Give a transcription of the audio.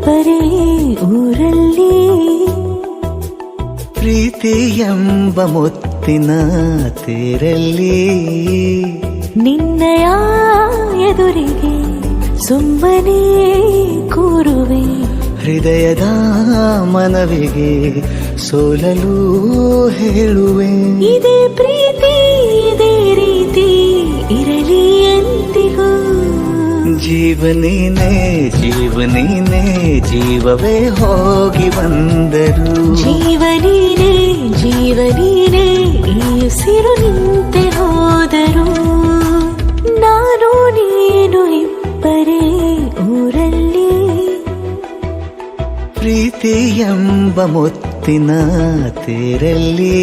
ಇಬ್ಬರೇ ಊರಲ್ಲಿ. ಪ್ರೀತಿ ಎಂಬ ಮುತ್ತಿನ ತೇರಲ್ಲಿ ನಿನ್ನಯ ಎದುರಿಗೆ ಸುಮ್ಮನೆ ಕೂರುವೆ. ಹೃದಯದ ಮನವಿಗೆ ಸೋಲಲು ಹೇಳುವೆ. ಇದೇ ಪ್ರೀತಿ ಇದೇ ರೀತಿ ಇರಲಿ ಎಂದಿಗೂ. ಜೀವನೇನೆ ಜೀವನೇನೆ ಜೀವವೇ ಹೋಗಿ ಬಂದರು. ಜೀವನೀನೇ ಜೀವನೀನೇ ಈ ಉಸಿರು ನಿಂತೆ ಹೋದರು. ನಾನು ನೀನು ಇಬ್ಬರೇ ಊರಲ್ಲಿ. ಪ್ರೀತಿ ಎಂಬ ಮುತ್ತಿನ ತೇರಲ್ಲಿ